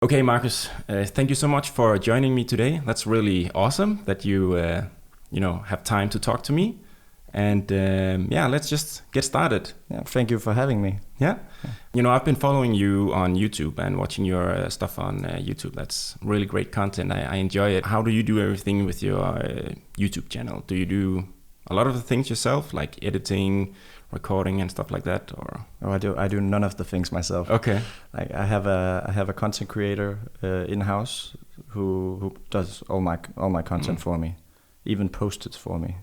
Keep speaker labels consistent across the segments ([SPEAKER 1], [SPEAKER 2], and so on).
[SPEAKER 1] Okay, Marcus, thank you so much for joining me today. That's really awesome that you have time to talk to me. And let's just get started.
[SPEAKER 2] Yeah, thank you for having me.
[SPEAKER 1] Yeah. I've been following you on YouTube and watching your stuff on YouTube. That's really great content. I enjoy it. How do you do everything with your YouTube channel? Do you do a lot of the things yourself, like editing, recording and stuff like that, or?
[SPEAKER 2] Oh, I do none of the things myself.
[SPEAKER 1] Okay.
[SPEAKER 2] Like I have a content creator in house who does all my content for me, even posts it for me.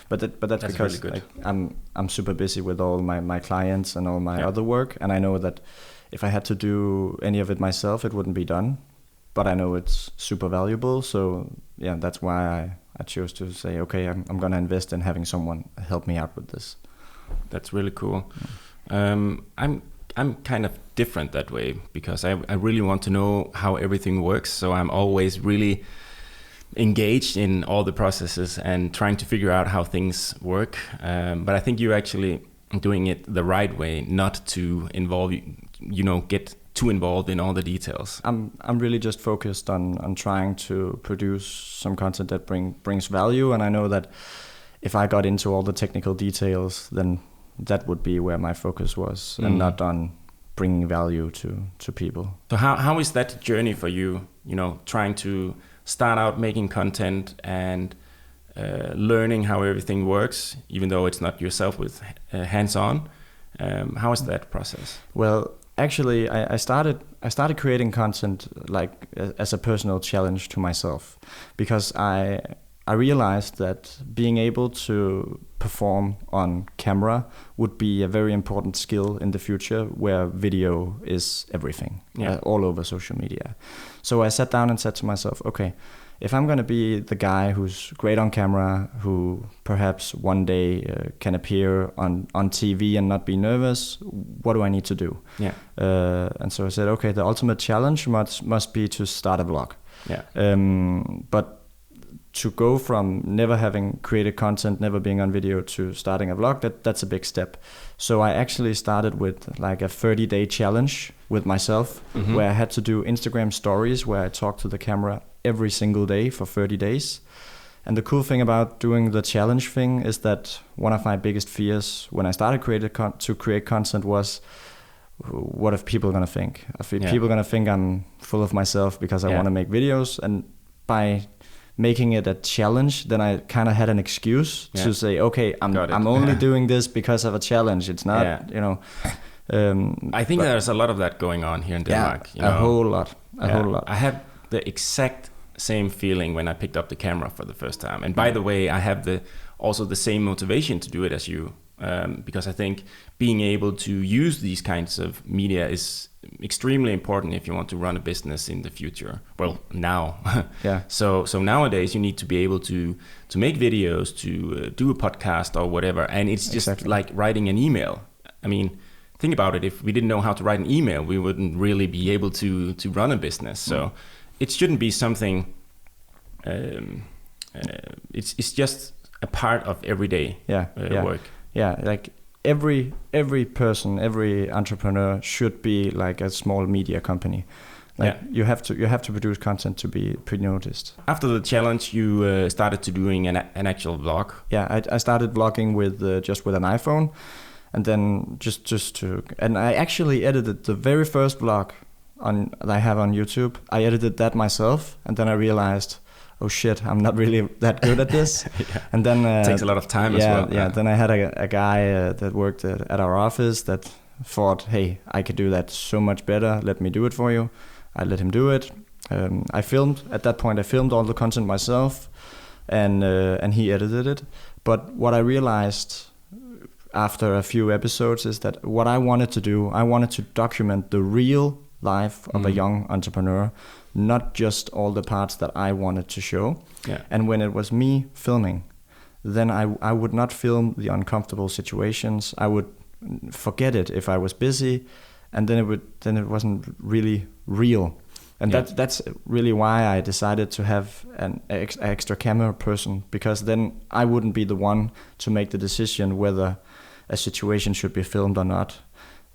[SPEAKER 2] But that's because
[SPEAKER 1] really good.
[SPEAKER 2] Like, I'm super busy with all my clients and all my other work, and I know that if I had to do any of it myself, it wouldn't be done. But I know it's super valuable, so yeah, that's why I chose to say, okay, I'm gonna invest in having someone help me out with this.
[SPEAKER 1] That's really cool. I'm kind of different that way because I really want to know how everything works. So I'm always really engaged in all the processes and trying to figure out how things work. But I think you're actually doing it the right way, not to involve, get too involved in all the details.
[SPEAKER 2] I'm really just focused on trying to produce some content that brings value, and I know that if I got into all the technical details, then that would be where my focus was, and not on bringing value to people.
[SPEAKER 1] So how is that journey for you? Trying to start out making content and learning how everything works, even though it's not yourself with hands-on. How is that process?
[SPEAKER 2] Well, actually, I started creating content like as a personal challenge to myself, because I realized that being able to perform on camera would be a very important skill in the future, where video is everything, all over social media. So I sat down and said to myself, okay, if I'm going to be the guy who's great on camera, who perhaps one day can appear on TV and not be nervous, what do I need to do?
[SPEAKER 1] Yeah.
[SPEAKER 2] And so I said, okay, the ultimate challenge must be to start a vlog.
[SPEAKER 1] Yeah.
[SPEAKER 2] But to go from never having created content, never being on video, to starting a vlog, that's a big step. So I actually started with like a 30-day challenge with myself, where I had to do Instagram stories where I talked to the camera every single day for 30 days. And the cool thing about doing the challenge thing is that one of my biggest fears when I started to create content was, what if people are going to think? People are going to think I'm full of myself because I want to make videos. And by making it a challenge, then I kind of had an excuse to say, okay, I'm only doing this because of a challenge. It's not,
[SPEAKER 1] I think there's a lot of that going on here in Denmark.
[SPEAKER 2] A whole lot.
[SPEAKER 1] I had the exact same feeling when I picked up the camera for the first time. And by the way, I have also the same motivation to do it as you, because I think being able to use these kinds of media is extremely important if you want to run a business in the future. Well, now. So nowadays you need to be able to make videos, to do a podcast or whatever. And it's just like writing an email. I mean, think about it. If we didn't know how to write an email, we wouldn't really be able to run a business. So it shouldn't be something. It's just a part of everyday work. Yeah, like every person, every entrepreneur should be like a small media company. Like you have to produce content to be pre-noticed. After the challenge, you started to doing an actual vlog.
[SPEAKER 2] Yeah, I started vlogging with an iPhone, and then and I actually edited the very first vlog that I have on YouTube. I edited that myself, and then I realized, oh shit, I'm not really that good at this. And then
[SPEAKER 1] it takes a lot of time as well.
[SPEAKER 2] Yeah, then I had a guy that worked at our office that thought, hey, I could do that so much better. Let me do it for you. I let him do it. At that point I filmed all the content myself, and he edited it. But what I realized after a few episodes is that what I wanted to do, I wanted to document the real life of a young entrepreneur, not just all the parts that I wanted to show.
[SPEAKER 1] Yeah.
[SPEAKER 2] And when it was me filming, then I would not film the uncomfortable situations. I would forget it if I was busy, and then it wasn't really real. And that's really why I decided to have an extra camera person, because then I wouldn't be the one to make the decision whether a situation should be filmed or not.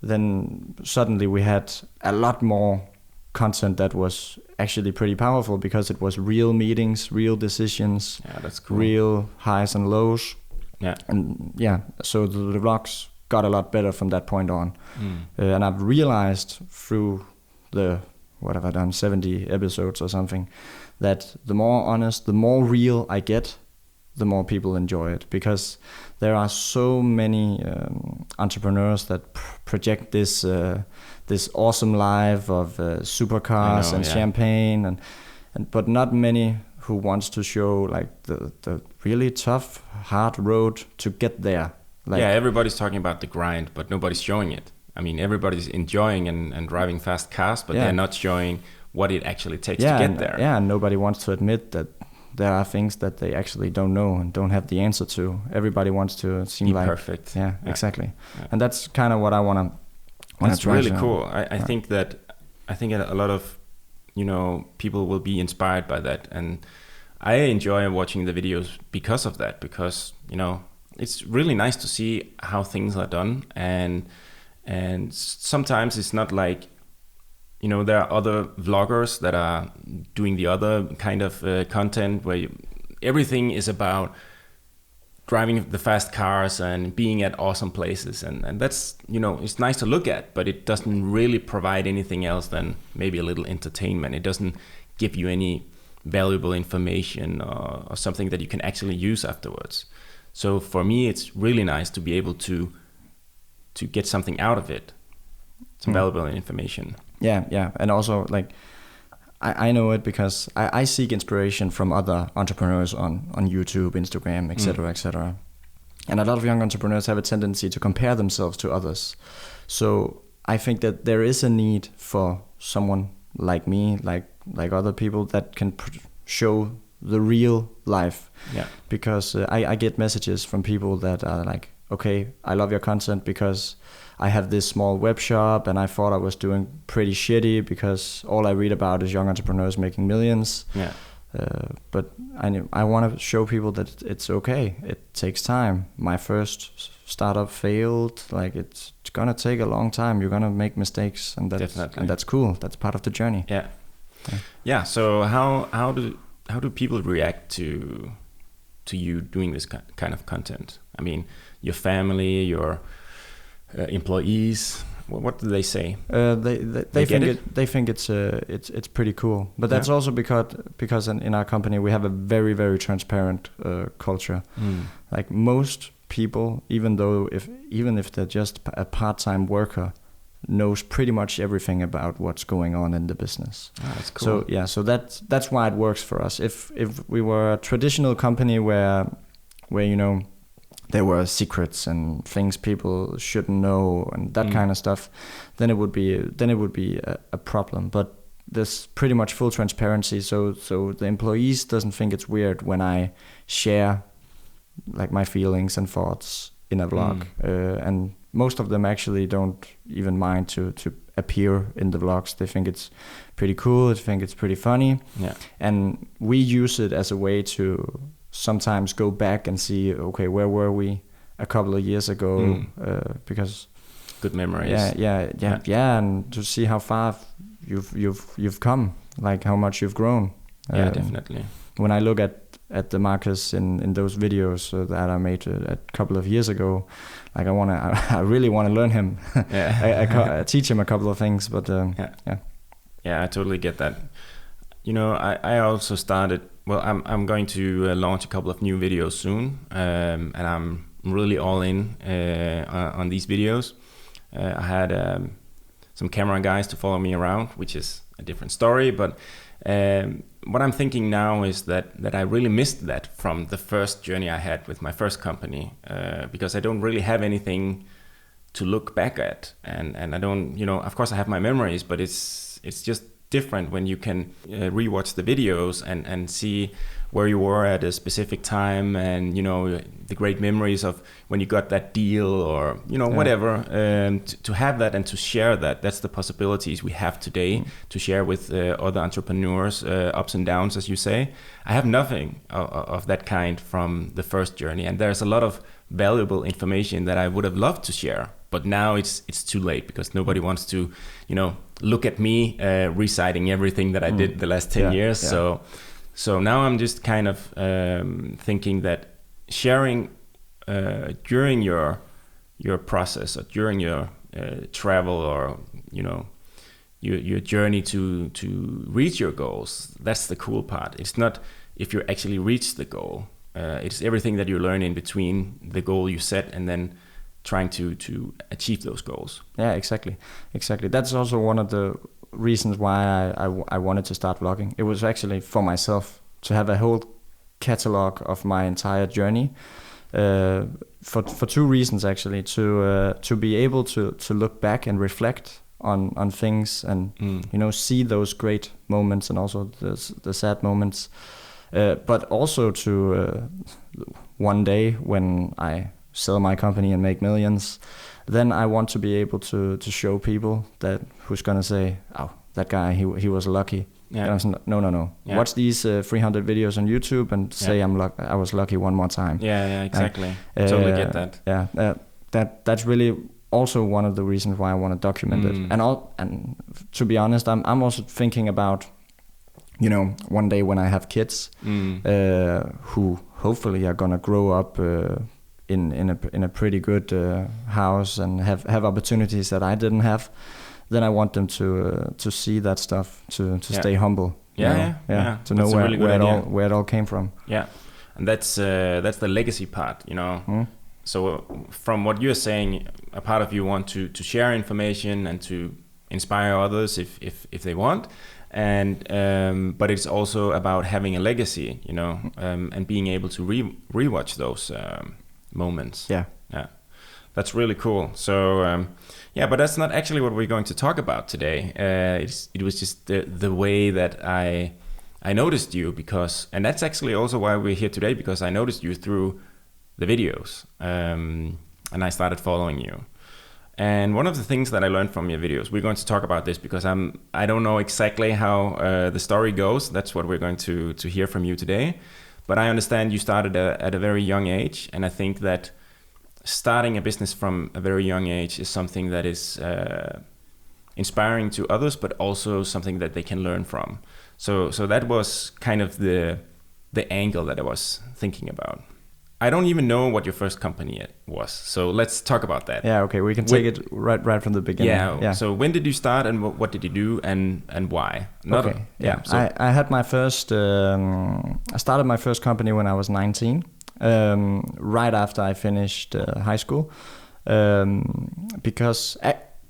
[SPEAKER 2] Then suddenly we had a lot more content that was actually pretty powerful because it was real meetings, real decisions,
[SPEAKER 1] that's cool.
[SPEAKER 2] Real highs and lows.
[SPEAKER 1] Yeah.
[SPEAKER 2] And so the vlogs got a lot better from that point on. And I've realized through what have I done, 70 episodes or something, that the more honest, the more real I get, the more people enjoy it, because there are so many entrepreneurs that project this awesome life of supercars and champagne, and but not many who wants to show like the really tough, hard road to get there. Like,
[SPEAKER 1] everybody's talking about the grind, but nobody's showing it. I mean, everybody's enjoying and driving fast cars, but they're not showing what it actually takes to get there.
[SPEAKER 2] Yeah, and nobody wants to admit that there are things that they actually don't know and don't have the answer to. Everybody wants to seem like
[SPEAKER 1] perfect.
[SPEAKER 2] Yeah, exactly. Yeah. And that's kind of what I want to.
[SPEAKER 1] That's really cool. I think that a lot of people will be inspired by that, and I enjoy watching the videos because of that. Because it's really nice to see how things are done, and sometimes it's not like. There are other vloggers that are doing the other kind of content where everything is about driving the fast cars and being at awesome places. And that's, it's nice to look at, but it doesn't really provide anything else than maybe a little entertainment. It doesn't give you any valuable information or something that you can actually use afterwards. So for me, it's really nice to be able to get something out of it, some valuable information.
[SPEAKER 2] Yeah, and also like I know it because I seek inspiration from other entrepreneurs on YouTube, Instagram, etc., etc. And a lot of young entrepreneurs have a tendency to compare themselves to others. So I think that there is a need for someone like me, like other people that can show the real life. Yeah. Because I get messages from people that are like, okay, I love your content because I have this small web shop and I thought I was doing pretty shitty because all I read about is young entrepreneurs making millions. Yeah. But I want to show people that it's okay. It takes time. My first startup failed. Like it's gonna take a long time. You're gonna make mistakes, and that's cool. That's part of the journey.
[SPEAKER 1] Yeah. Yeah. So how do people react to you doing this kind of content? I mean, your family, your employees. What do they say? They think it's pretty cool, but that's also because in our company we have a very, very transparent culture. Like most people, even if they're just a part-time worker, knows pretty much everything about what's going on in the business. That's cool.
[SPEAKER 2] So that's why it works for us. If we were a traditional company where there were secrets and things people shouldn't know and that kind of stuff, then it would be a problem. But there's pretty much full transparency, so the employees doesn't think it's weird when I share like my feelings and thoughts in a vlog, and most of them actually don't even mind to appear in the vlogs. They think it's pretty cool. They think it's pretty funny. Yeah. And we use it as a way to sometimes go back and see, okay, where were we a couple of years ago? Because
[SPEAKER 1] good memories.
[SPEAKER 2] Yeah, and to see how far you've come, like how much you've grown.
[SPEAKER 1] Yeah, definitely.
[SPEAKER 2] When I look at the Marcus in those videos that I made a couple of years ago, like I really want to learn him. I teach him a couple of things, but
[SPEAKER 1] yeah, I totally get that. I also started. Well, I'm going to launch a couple of new videos soon, and I'm really all in on these videos. I had some camera guys to follow me around, which is a different story. But what I'm thinking now is that I really missed that from the first journey I had with my first company, because I don't really have anything to look back at, and I don't, of course I have my memories, but it's just different when you can rewatch the videos and see where you were at a specific time, and the great memories of when you got that deal or whatever, to have that and to share that's the possibilities we have today to share with other entrepreneurs, ups and downs, as you say. I have nothing of that kind from the first journey, and there's a lot of valuable information that I would have loved to share, but now it's too late because nobody wants to, look at me reciting everything that I did the last 10 years. Yeah. So now I'm just kind of thinking that sharing during your process or during your travel or your journey to reach your goals, that's the cool part. It's not if you actually reach the goal. It's everything that you learn in between the goal you set and then trying to achieve those goals.
[SPEAKER 2] Yeah, exactly. That's also one of the reasons why I wanted to start vlogging. It was actually for myself to have a whole catalog of my entire journey. For two reasons actually, to be able to look back and reflect on things and see those great moments and also the sad moments, but also to one day when I sell my company and make millions, then I want to be able to show people that who's gonna say, oh, that guy he was lucky. Yeah. No. Yeah. Watch these 300 videos on YouTube and say I was lucky one more time.
[SPEAKER 1] Yeah, exactly. Totally get that.
[SPEAKER 2] Yeah, that's really also one of the reasons why I want to document it. And to be honest, I'm also thinking about, one day when I have kids who hopefully are gonna grow up in a pretty good house and have opportunities that I didn't have. Then I want them to see that stuff, to stay humble. To know where it all came from.
[SPEAKER 1] Yeah, and that's the legacy part, So from what you're saying, a part of you want to share information and to inspire others if they want, and but it's also about having a legacy, and being able to rewatch those moments.
[SPEAKER 2] Yeah.
[SPEAKER 1] That's really cool. So but that's not actually what we're going to talk about today. It was just the way that I noticed you, and that's actually also why we're here today, because I noticed you through the videos, and I started following you. And one of the things that I learned from your videos, we're going to talk about this because I don't know exactly how the story goes. That's what we're going to hear from you today. But I understand you started at a very young age, and I think that starting a business from a very young age is something that is inspiring to others, but also something that they can learn from. So that was kind of the angle that I was thinking about. I don't even know what your first company was, so let's talk about that.
[SPEAKER 2] Yeah, okay, we can take it right from the beginning.
[SPEAKER 1] Yeah. So when did you start, and what did you do, and why?
[SPEAKER 2] So I had my first. I started my first company when I was 19. Right after I finished high school, because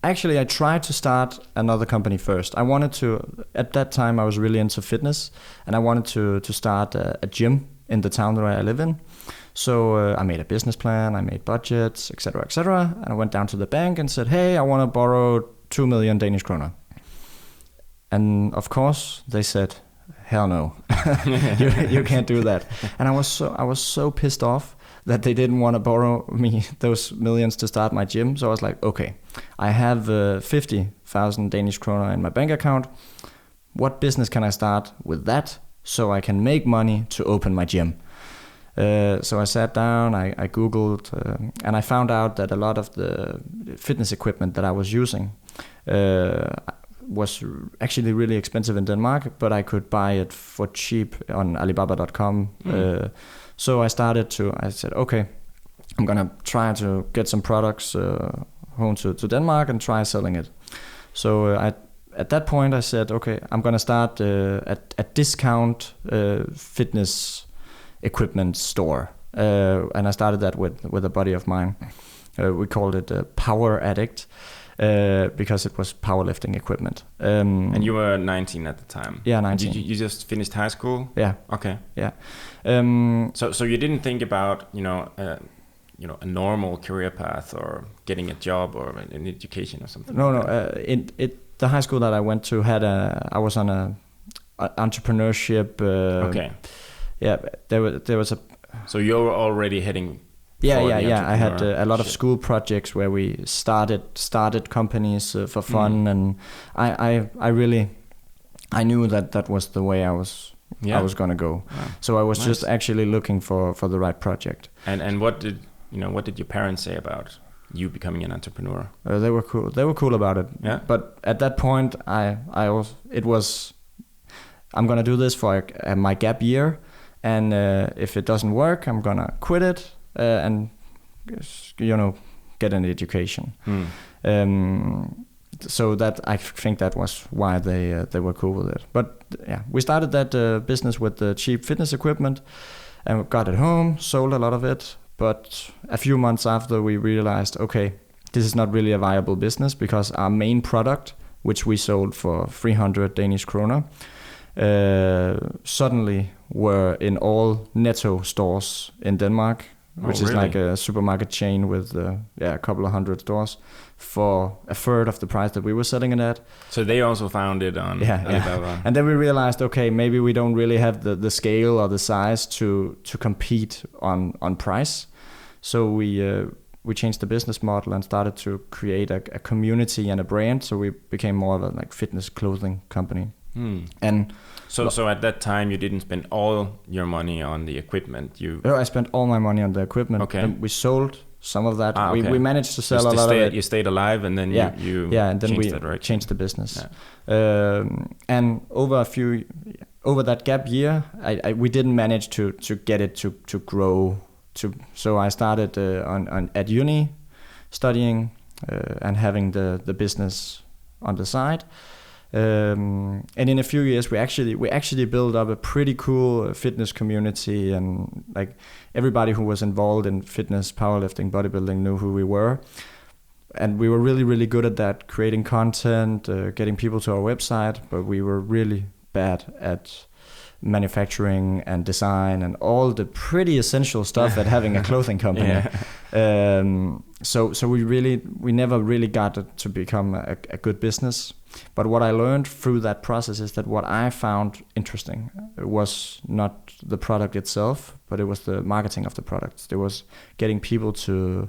[SPEAKER 2] actually I tried to start another company first. I wanted to, at that time I was really into fitness, and I wanted to start a gym in the town where I live in. So I made a business plan, I made budgets, etc., and I went down to the bank and said, hey, I want to borrow 2 million Danish kroner. And of course they said, hell no, you can't do that. And I was so pissed off that they didn't want to borrow me those millions to start my gym. So I was like, okay, I have 50,000 Danish kroner in my bank account. What business can I start with that so I can make money to open my gym? So I sat down, I Googled, and I found out that a lot of the fitness equipment that I was using was actually really expensive in Denmark, but I could buy it for cheap on Alibaba.com. So I said, okay, I'm gonna try to get some products home to Denmark and try selling it. So at that point I said, okay, I'm gonna start a discount fitness equipment store, and I started that with a buddy of mine. We called it Power Addict. Because it was powerlifting equipment.
[SPEAKER 1] And you were 19 at the time?
[SPEAKER 2] Yeah, 19.
[SPEAKER 1] You just finished high school?
[SPEAKER 2] Yeah.
[SPEAKER 1] Okay.
[SPEAKER 2] Yeah.
[SPEAKER 1] So you didn't think about a normal career path or getting a job or an education or something?
[SPEAKER 2] No. The high school that I went to I was on a entrepreneurship.
[SPEAKER 1] Okay.
[SPEAKER 2] Yeah, there was a.
[SPEAKER 1] So you were already heading.
[SPEAKER 2] Yeah. I had a lot of school projects where we started companies for fun, and I knew that was the way I was gonna go. Wow. So I was just actually looking for the right project.
[SPEAKER 1] And what did your parents say about you becoming an entrepreneur?
[SPEAKER 2] They were cool. They were cool about it.
[SPEAKER 1] Yeah.
[SPEAKER 2] But at that point, I'm gonna do this for my gap year, and if it doesn't work, I'm gonna quit it and get an education. So that I think that was why they were cool with it. But yeah, we started that business with the cheap fitness equipment, and got it home, sold a lot of it. But a few months after, we realized, okay, this is not really a viable business, because our main product, which we sold for 300 Danish kroner, suddenly were in all Netto stores in Denmark, which is like a supermarket chain with a couple of hundred stores, for a third of the price that we were selling it at.
[SPEAKER 1] So they also found it on Alibaba.
[SPEAKER 2] And then we realized, okay, maybe we don't really have the scale or the size to compete on price. So we changed the business model and started to create a community and a brand. So we became more of a like fitness clothing company. And
[SPEAKER 1] so at that time you didn't spend all your money on the equipment.
[SPEAKER 2] I spent all my money on the equipment.
[SPEAKER 1] Okay.
[SPEAKER 2] And we sold some of that.
[SPEAKER 1] Okay.
[SPEAKER 2] We managed to sell a lot of it.
[SPEAKER 1] You stayed alive, and then you
[SPEAKER 2] and then we changed the business. Yeah. And over that gap year, we didn't manage to get it to grow. So I started at uni, studying and having the business on the side. And in a few years, we actually built up a pretty cool fitness community, and like everybody who was involved in fitness, powerlifting, bodybuilding knew who we were, and we were really, really good at that, creating content, getting people to our website. But we were really bad at manufacturing and design and all the pretty essential stuff at having a clothing company. So we never really got it to become a good business. But what I learned through that process is that what I found interesting was not the product itself, but it was the marketing of the product. It was getting people to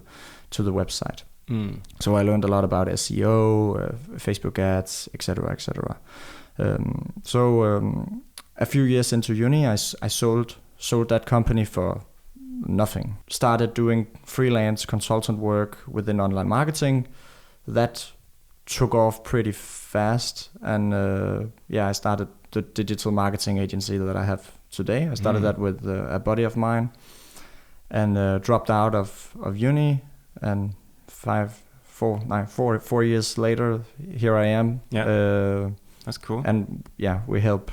[SPEAKER 2] the website. So I learned a lot about SEO, Facebook ads, etc., etc. A few years into uni, I sold that company for nothing. Started doing freelance consultant work within online marketing. That took off pretty fast, and I started the digital marketing agency that I have today. I started that with a buddy of mine, and dropped out of uni, and 4 years later, here I am.
[SPEAKER 1] That's cool.
[SPEAKER 2] And we help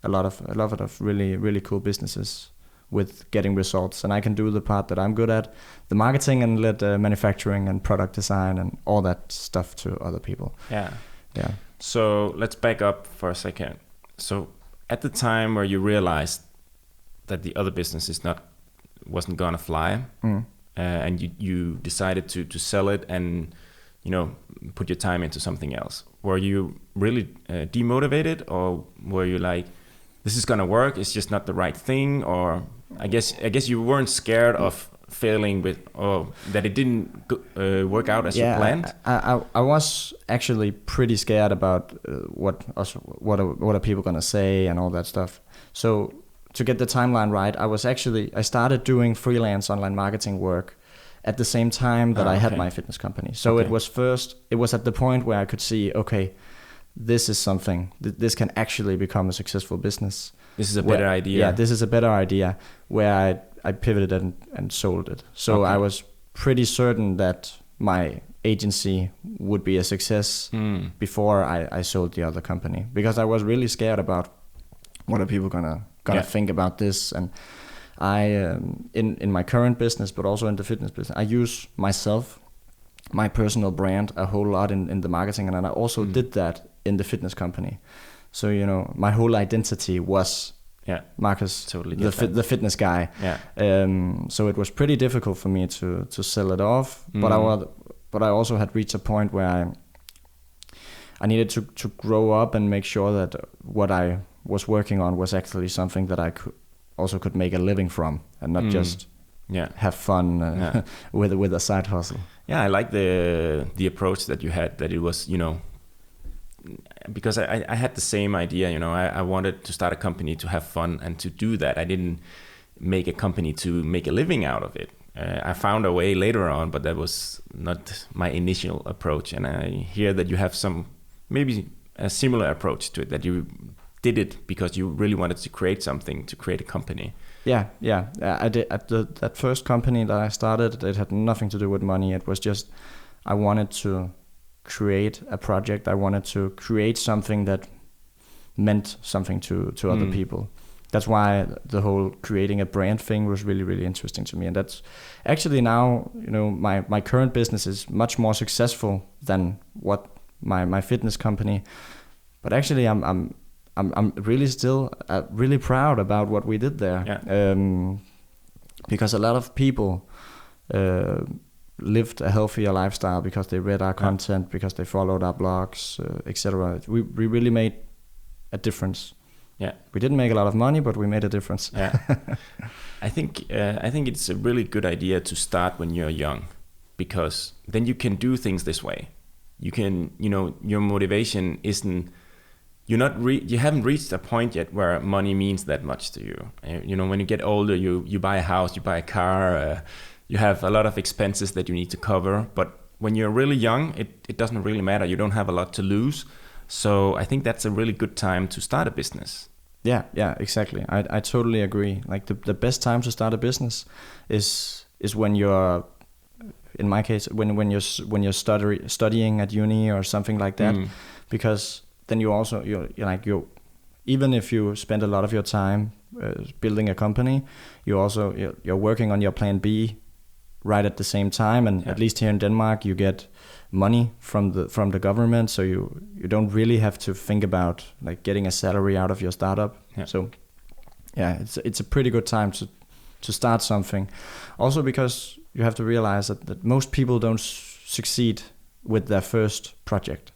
[SPEAKER 2] a lot of really, really cool businesses with getting results, and I can do the part that I'm good at, the marketing, and let manufacturing and product design and all that stuff to other people. Yeah.
[SPEAKER 1] So let's back up for a second. So at the time where you realized that the other business wasn't gonna fly, and you decided to sell it and put your time into something else, were you really demotivated, or were you like, this is gonna work, it's just not the right thing? Or I guess you weren't scared of failing that it didn't work out as you planned.
[SPEAKER 2] I was actually pretty scared about what are people gonna say and all that stuff. So to get the timeline right, I started doing freelance online marketing work at the same time that I had my fitness company. So it was at the point where I could see, okay, this is something, this can actually become a successful business.
[SPEAKER 1] This is a better idea.
[SPEAKER 2] Yeah, this is a better idea, where I pivoted and sold it. So I was pretty certain that my agency would be a success before I sold the other company, because I was really scared about what are people gonna think about this. And I in my current business, but also in the fitness business, I use myself, my personal brand, a whole lot in the marketing, and I also did that in the fitness company. So my whole identity was Marcus,
[SPEAKER 1] totally
[SPEAKER 2] the fitness guy. So it was pretty difficult for me to sell it off. But I also had reached a point where I needed to grow up and make sure that what I was working on was actually something that I could make a living from, and not just have fun with a side hustle.
[SPEAKER 1] I like the approach that you had, that it was because I had the same idea. I wanted to start a company to have fun and to do that. I didn't make a company to make a living out of it. I found a way later on, but that was not my initial approach. And I hear that you have some maybe a similar approach to it, that you did it because you really wanted to create something, to create a company.
[SPEAKER 2] Yeah. I did at that first company that I started. It had nothing to do with money. It was just I wanted to create a project. I wanted to create something that meant something to other people. That's why the whole creating a brand thing was really, really interesting to me. And that's actually now, my current business is much more successful than what my fitness company. But actually, I'm really still really proud about what we did there.
[SPEAKER 1] Yeah.
[SPEAKER 2] Because a lot of people lived a healthier lifestyle because they read our content, because they followed our blogs, etc. We really made a difference.
[SPEAKER 1] Yeah,
[SPEAKER 2] we didn't make a lot of money, but we made a difference.
[SPEAKER 1] Yeah, I think it's a really good idea to start when you're young, because then you can do things this way. You can, your motivation isn't. You haven't reached a point yet where money means that much to you. When you get older, you buy a house, you buy a car, you have a lot of expenses that you need to cover. But when you're really young, it doesn't really matter. You don't have a lot to lose. So I think that's a really good time to start a business.
[SPEAKER 2] Yeah, exactly. I totally agree. Like the best time to start a business is when you're, in my case, when you're studying at uni or something like that, because then you're even if you spend a lot of your time building a company, you're working on your plan B right at the same time. And at least here in Denmark, you get money from the government, so you don't really have to think about like getting a salary out of your startup. So it's a pretty good time to start something. Also because you have to realize that most people don't succeed with their first project.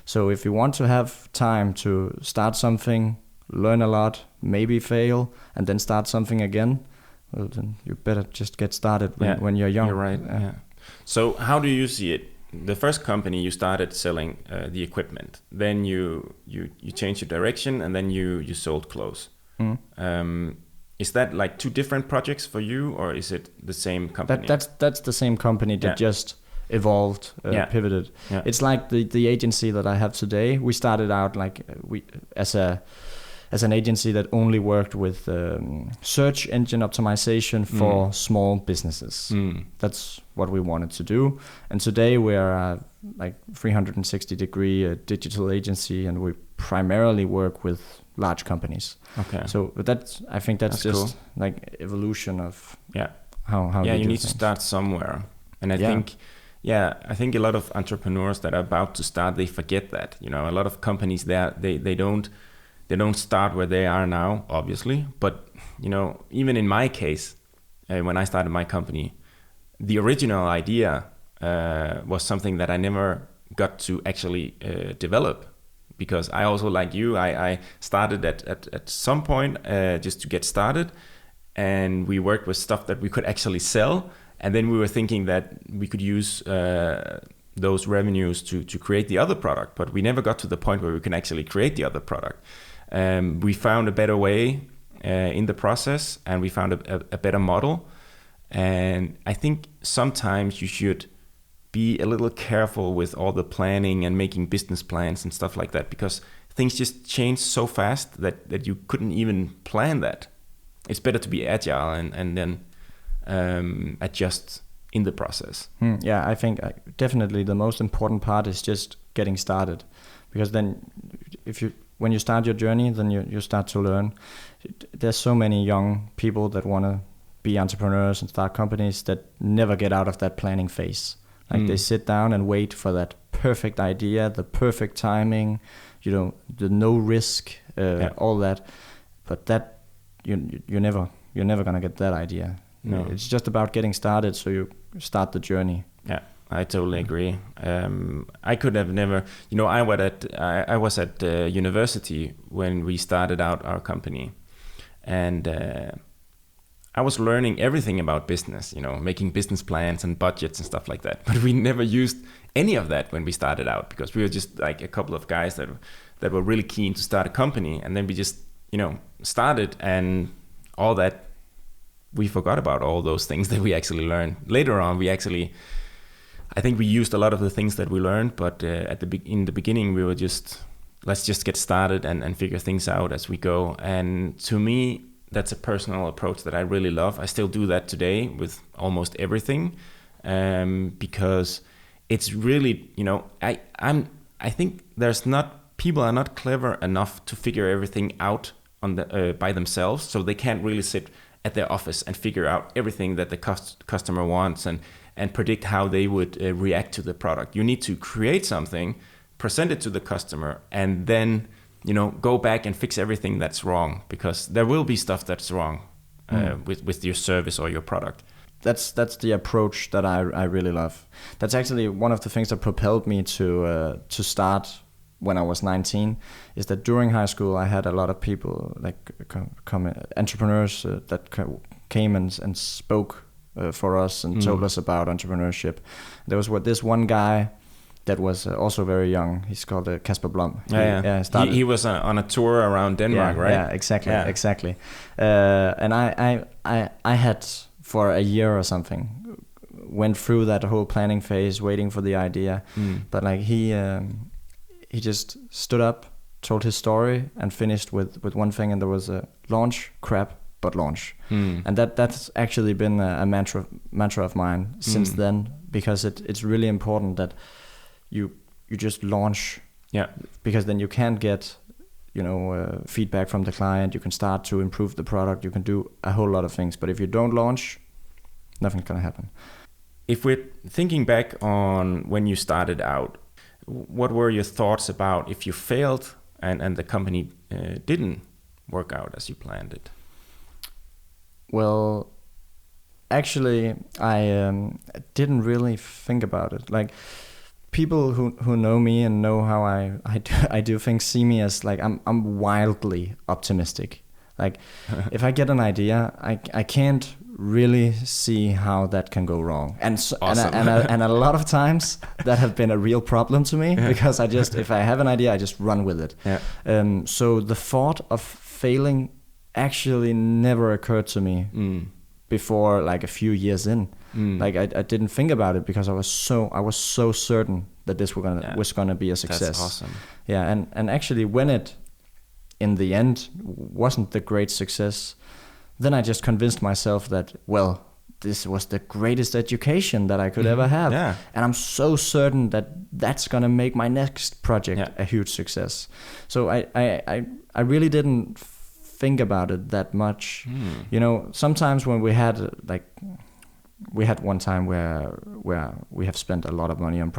[SPEAKER 2] So if you want to have time to start something, learn a lot, maybe fail, and then start something again, well, then you better just get started when you're young.
[SPEAKER 1] You're right. Yeah. So how do you see it? The first company, you started selling the equipment. Then you changed your direction, and then you sold clothes. Is that like two different projects for you, or is it the same company?
[SPEAKER 2] That's the same company that just evolved, pivoted. Yeah. It's like the agency that I have today. We started out like as an agency that only worked with search engine optimization for small businesses. That's what we wanted to do. And today we're like 360-degree digital agency, and we primarily work with large companies. Okay. So I think that's just cool. Like evolution of how
[SPEAKER 1] you need to start somewhere. And I think a lot of entrepreneurs that are about to start, they forget that. A lot of companies they don't start where they are now, obviously. But even in my case, when I started my company, the original idea was something that I never got to actually develop, because I also, like you, I started at some point just to get started, and we worked with stuff that we could actually sell. And then we were thinking that we could use those revenues to create the other product, but we never got to the point where we can actually create the other product. We found a better way in the process, and we found a better model. And I think sometimes you should be a little careful with all the planning and making business plans and stuff like that, because things just change so fast that you couldn't even plan that. It's better to be agile and then adjust in the process.
[SPEAKER 2] I think definitely the most important part is just getting started, because then when you start your journey, then you start to learn. There's so many young people that want to be entrepreneurs and start companies that never get out of that planning phase. Like they sit down and wait for that perfect idea, the perfect timing, the no risk, all that. But that you're never gonna get that idea. No. It's just about getting started, so you start the journey.
[SPEAKER 1] Yeah, I totally agree. I could have never, I was at university when we started out our company, and I was learning everything about business, making business plans and budgets and stuff like that. But we never used any of that when we started out, because we were just like a couple of guys that were really keen to start a company, and then we just, started, and all that we forgot about all those things that we actually learned. Later on, I think we used a lot of the things that we learned, but in the beginning, we were let's just get started and figure things out as we go. And to me, that's a personal approach that I really love. I still do that today with almost everything, because it's really, I think people are not clever enough to figure everything out by themselves, so they can't really sit at their office and figure out everything that the customer wants and predict how they would react to the product. You need to create something, present it to the customer, and then go back and fix everything that's wrong, because there will be stuff that's wrong with your service or your product.
[SPEAKER 2] That's the approach that I really love. That's actually one of the things that propelled me to start when I was 19, is that during high school I had a lot of people like entrepreneurs that came and spoke for us and told us about entrepreneurship. There was this one guy that was also very young. He's called Kasper Blom.
[SPEAKER 1] He was on a tour around Denmark, right?
[SPEAKER 2] Yeah, exactly. And I had for a year or something went through that whole planning phase, waiting for the idea. But like he just stood up, told his story, and finished with one thing, and there was a launch, crap, but launch. And that's actually been a mantra of mine since then, because it's really important that you just launch, because then you can get feedback from the client, you can start to improve the product, you can do a whole lot of things. But if you don't launch, nothing's gonna happen.
[SPEAKER 1] If we're thinking back on when you started out, what were your thoughts about if you failed and the company didn't work out as you planned it?
[SPEAKER 2] Well, actually, I didn't really think about it. Like, people who know me and know how I do things see me as like I'm wildly optimistic. Like, if I get an idea, I can't really see how that can go wrong. And so,
[SPEAKER 1] awesome.
[SPEAKER 2] and a lot of times that have been a real problem to me, because if I have an idea, I just run with it. So the thought of failing actually never occurred to me before like a few years in. Like I didn't think about it, because I was so certain that this was gonna be a success.
[SPEAKER 1] That's awesome.
[SPEAKER 2] Yeah, and actually when it in the end wasn't the great success, then I just convinced myself that, well, this was the greatest education that I could ever have.
[SPEAKER 1] Yeah.
[SPEAKER 2] And I'm so certain that that's gonna make my next project a huge success. So I really didn't think about it that much. Sometimes when we had one time where we have spent a lot of money on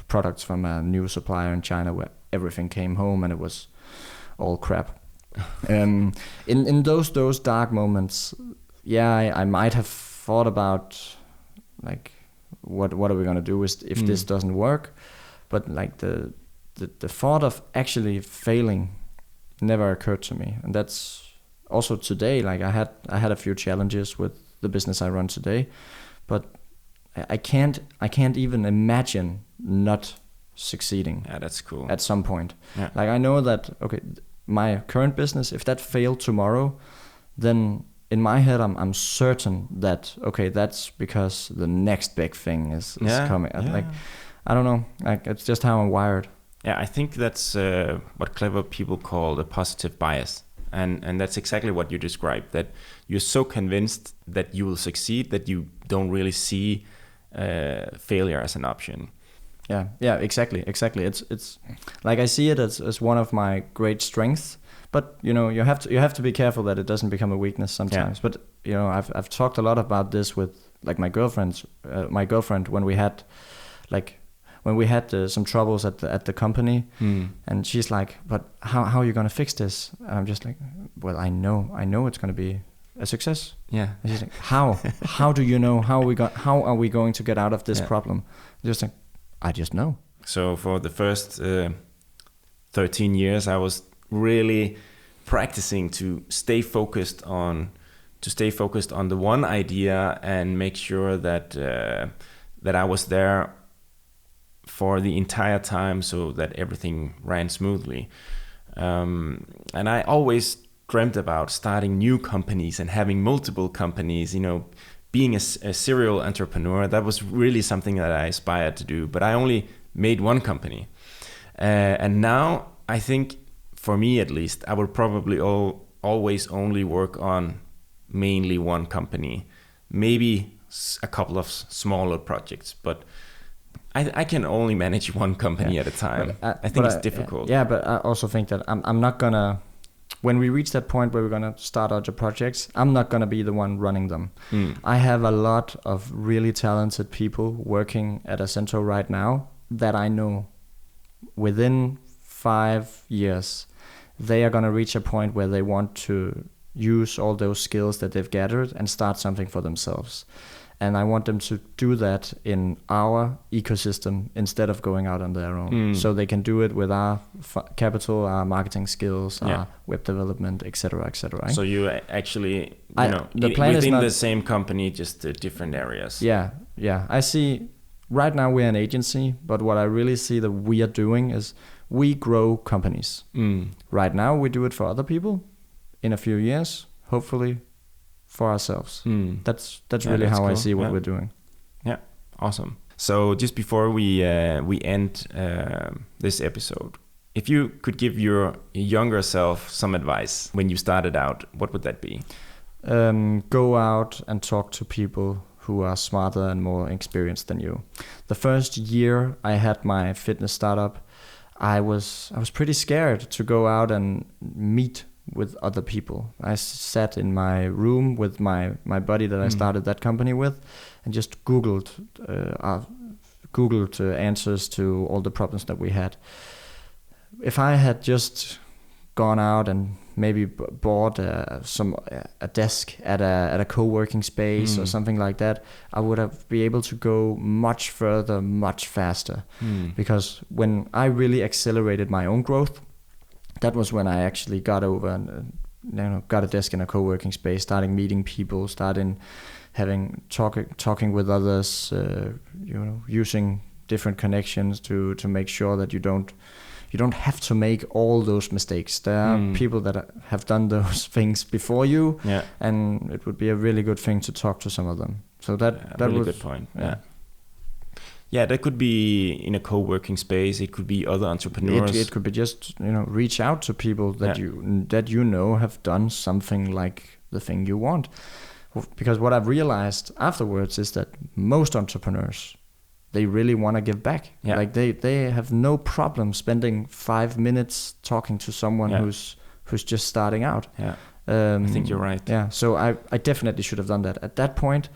[SPEAKER 2] products from a new supplier in China, where everything came home and it was all crap. In those dark moments, I might have thought about like what are we gonna do if this doesn't work, but like the thought of actually failing never occurred to me. And that's also today. Like I had a few challenges with the business I run today, but I can't even imagine not succeeding.
[SPEAKER 1] Yeah, that's cool.
[SPEAKER 2] At some point. Yeah. Like I know that, okay, my current business, if that failed tomorrow, then in my head I'm certain that, okay, that's because the next big thing is coming. Like I don't know, like it's just how I'm wired.
[SPEAKER 1] Yeah, I think that's what clever people call the positive bias. And that's exactly what you described, that you're so convinced that you will succeed that you don't really see failure as an option.
[SPEAKER 2] Yeah, exactly. It's like I see it as one of my great strengths, but you have to be careful that it doesn't become a weakness sometimes. Yeah. But I've talked a lot about this with like my girlfriend when we had some troubles at the company, and she's like, "But how are you gonna fix this?" And I'm just like, "Well, I know it's gonna be a success."
[SPEAKER 1] Yeah.
[SPEAKER 2] And she's like, "How? How do you know? How are we going to get out of this problem?" I'm just like, I just know.
[SPEAKER 1] So for the first 13 years, I was really practicing to stay focused on the one idea and make sure that I was there for the entire time, so that everything ran smoothly. And I always dreamt about starting new companies and having multiple companies, being a serial entrepreneur. That was really something that I aspired to do, but I only made one company. And now I think, for me at least, I will probably always only work on mainly one company, maybe a couple of smaller projects, but I can only manage one company at a time. I think it's difficult.
[SPEAKER 2] Yeah, but I also think that I'm not gonna, when we reach that point where we're gonna start other projects, I'm not gonna be the one running them. I have a lot of really talented people working at Acento right now that I know within 5 years, they are gonna reach a point where they want to use all those skills that they've gathered and start something for themselves. And I want them to do that in our ecosystem instead of going out on their own. So they can do it with our capital, our marketing skills, our web development, etc., etc. Right?
[SPEAKER 1] So you actually,
[SPEAKER 2] the plan
[SPEAKER 1] within
[SPEAKER 2] is not,
[SPEAKER 1] the same company, just different areas.
[SPEAKER 2] Yeah. I see, right now we're an agency, but what I really see that we are doing is we grow companies. Right now we do it for other people. In a few years, hopefully, for ourselves. That's really how cool. I see what we're doing.
[SPEAKER 1] Yeah, awesome. So just before we end this episode, if you could give your younger self some advice when you started out, what would that be?
[SPEAKER 2] Go out and talk to people who are smarter and more experienced than you. The first year I had my fitness startup, I was pretty scared to go out and meet with other people. I sat in my room with my buddy that I started that company with, and just Googled answers to all the problems that we had. If I had just gone out and maybe bought a desk at a co-working space or something like that, I would have been able to go much further, much faster. Because when I really accelerated my own growth, that was when I actually got over and got a desk in a co-working space, starting meeting people, starting talking with others, using different connections to make sure that you don't have to make all those mistakes. There are people that have done those things before you, and it would be a really good thing to talk to some of them. So that
[SPEAKER 1] really
[SPEAKER 2] was
[SPEAKER 1] good point. Yeah, that could be in a co-working space. It could be other entrepreneurs.
[SPEAKER 2] It could be just reach out to people that you know have done something like the thing you want. Because what I've realized afterwards is that most entrepreneurs, they really want to give back.
[SPEAKER 1] Yeah.
[SPEAKER 2] Like they have no problem spending 5 minutes talking to someone who's just starting out.
[SPEAKER 1] Yeah, I think you're right.
[SPEAKER 2] Yeah, so I definitely should have done that at that point.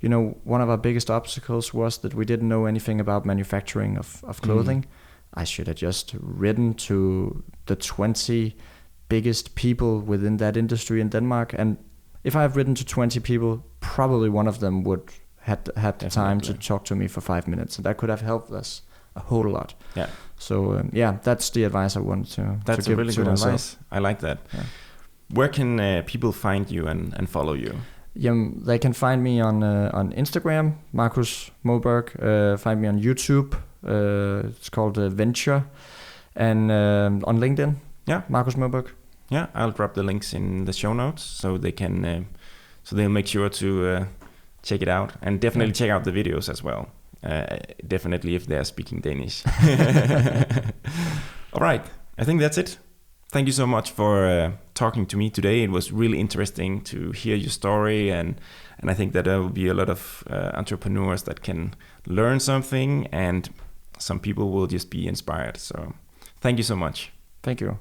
[SPEAKER 2] One of our biggest obstacles was that we didn't know anything about manufacturing of clothing. I should have just written to the 20 biggest people within that industry in Denmark. And if I've written to 20 people, probably one of them would had the time to talk to me for 5 minutes. And that could have helped us a whole lot. Yeah. So, that's the advice I wanted to give.
[SPEAKER 1] That's a really good advice. I like that. Yeah. Where can people find you and follow you?
[SPEAKER 2] They can find me on Instagram, Markus Moeberg. Find me on YouTube. It's called Venture, and on LinkedIn. Yeah, Markus Moeberg.
[SPEAKER 1] Yeah, I'll drop the links in the show notes so they can, so they'll make sure to check it out, and definitely check out the videos as well. Definitely if they're speaking Danish. All right, I think that's it. Thank you so much for talking to me today. It was really interesting to hear your story, and I think that there will be a lot of entrepreneurs that can learn something, and some people will just be inspired. So thank you so much.
[SPEAKER 2] Thank you.